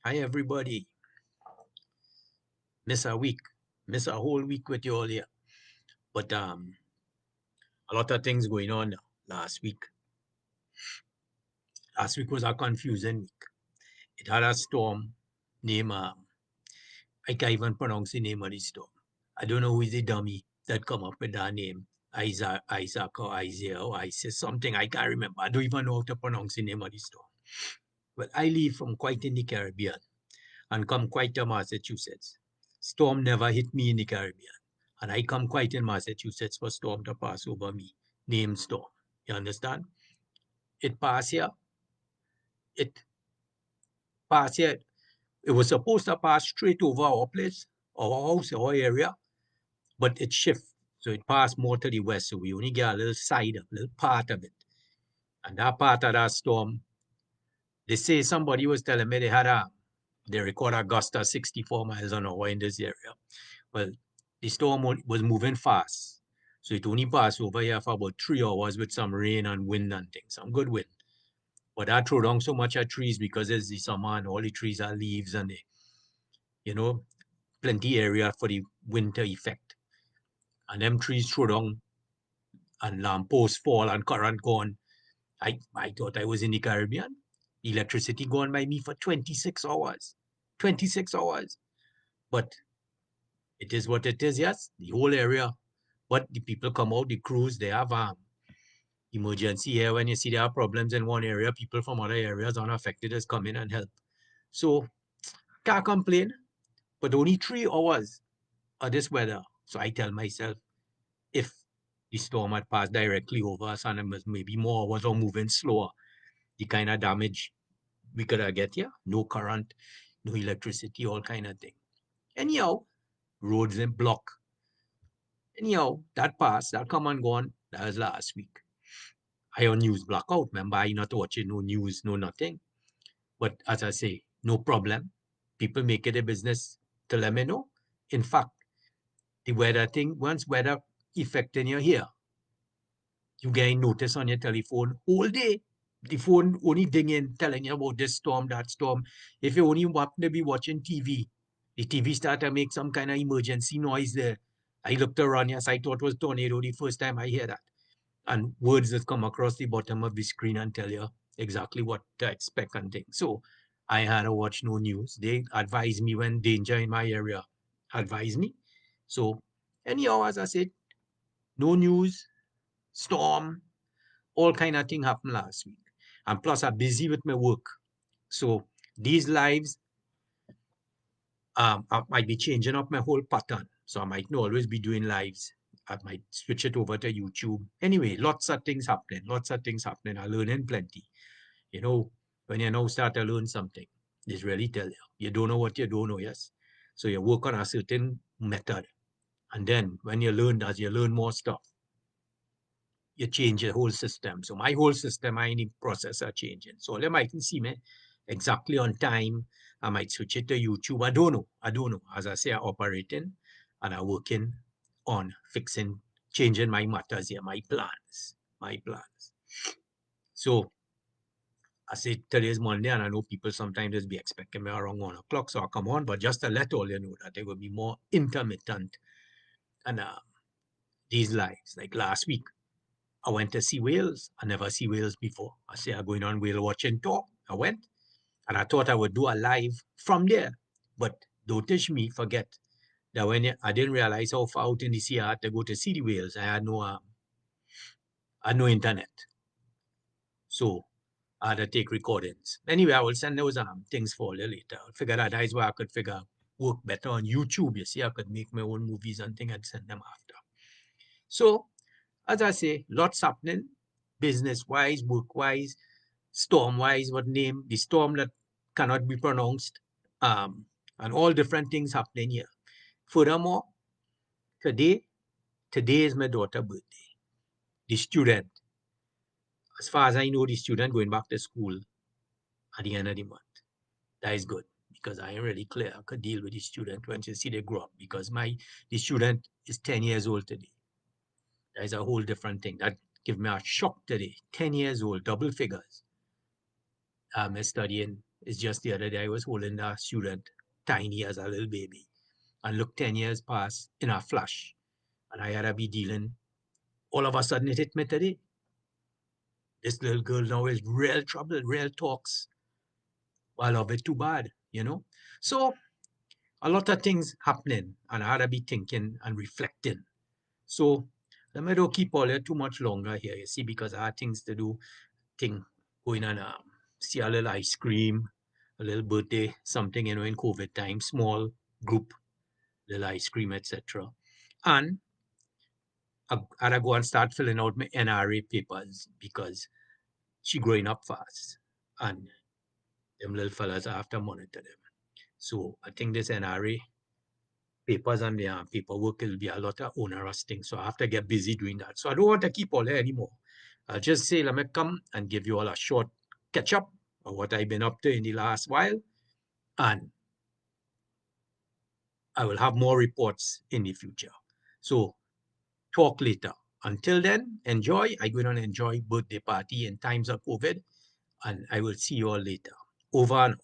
Hi everybody. Miss a week. Miss a whole week with you all here. But a lot of things going on now. Last week. Last week was a confusing week. It had a storm named I can't even pronounce the name of the storm. I don't know who is the dummy that come up with that name. Isaac or Isaiah or Isis, something I can't remember. I don't even know how to pronounce the name of the storm. But I live from quite in the Caribbean and come quite to Massachusetts. Storm never hit me in the Caribbean. And I come quite in Massachusetts for storm to pass over me, named storm. You understand? It passed here. It passed here. It was supposed to pass straight over our place, our house, our area, but it shifted. So it passed more to the west. So we only get a little side, a little part of it. And that part of that storm, they say somebody was telling me they record a gust of 64 miles an hour in this area. Well, the storm was moving fast. So it only passed over here for about 3 hours with some rain and wind and things, some good wind. But that threw down so much of trees because it's the summer and all the trees are leaves and you know, plenty area for the winter effect. And them trees threw down and lampposts fall and current gone. I thought I was in the Caribbean. Electricity gone by me for 26 hours. 26 hours. But it is what it is, yes. The whole area. But the people come out, the crews, they have emergency here. When you see there are problems in one area, people from other areas unaffected has come in and help. So can't complain, but only 3 hours of this weather. So I tell myself, if the storm had passed directly over us and it was maybe more hours or moving slower, the kind of damage we could have get here, no current, no electricity, all kind of thing. Anyhow, roads in block. Anyhow, that passed, that come and gone. That was last week. I on news blackout. Remember, I not watching no news, no nothing. But as I say, no problem. People make it a business to let me know. In fact, the weather thing, once weather affecting you here, you get a notice on your telephone all day. The phone only dinging, telling you about this storm, that storm. If you only happen to be watching TV, the TV start to make some kind of emergency noise there. I looked around, yes, I thought it was tornado the first time I hear that. And words that come across the bottom of the screen and tell you exactly what to expect and things. So I had to watch no news. They advise me when danger in my area advise me. So anyhow, as I said, no news, storm, all kind of thing happened last week. And plus I'm busy with my work. So these lives, I might be changing up my whole pattern. So I might not always be doing lives. I might switch it over to YouTube. Anyway, lots of things happening. Lots of things happening. I'm learning plenty. You know, when you now start to learn something, this really tell you. You don't know what you don't know, yes? So you work on a certain method. And then when you learn, as you learn more stuff, you change your whole system. So my whole system, I need processor changing. So they mightn't see me exactly on time. I might switch it to YouTube. I don't know. I don't know. As I say, I'm operating and I'm working on fixing, changing my matters here, my plans, my plans. So I say today is Monday, and I know people sometimes just be expecting me around 1 o'clock, so I come on. But just to let all you know that it will be more intermittent and these lives. Like last week, I went to see whales. I never see whales before. I say I'm going on whale watching tour. I went, and I thought I would do a live from there. But don't teach me, forget that I didn't realize how far out in the sea I had to go to see the whales. I had no internet, so I had to take recordings. Anyway, I will send those things for you later. I'll figure that is where I could work better on YouTube. You see, I could make my own movies and things and send them after. So, as I say, lots happening, business wise, work wise, storm wise, what name, the storm that cannot be pronounced, and all different things happening here. Furthermore, today, today is my daughter's birthday. The student, as far as I know, the student going back to school at the end of the month. That is good because I am really clear. I could deal with the student once you see they grow up because the student is 10 years old today. That is a whole different thing. That give me a shock today. 10 years old, double figures. Studying It's just the other day I was holding a student, tiny as a little baby. And look, 10 years passed in a flash. And I had to be dealing. All of a sudden, it hit me today. This little girl now is real trouble, real talks. I love it too bad, you know? So a lot of things happening, and I had to be thinking and reflecting. So let me don't keep all here too much longer here, you see, because I had things to do, thing going on, see a little ice cream, a little birthday, something, in COVID time, small group, little ice cream, etc. And I had to go and start filling out my NRA papers because she growing up fast. And them little fellas, I have to monitor them. So I think this NRA papers and the paperwork will be a lot of onerous things. So I have to get busy doing that. So I don't want to keep all that anymore. I'll just say, let me come and give you all a short catch up of what I've been up to in the last while. And I will have more reports in the future. So talk later. Until then, enjoy. I'm going to enjoy birthday party in times of COVID. And I will see you all later. Over and out.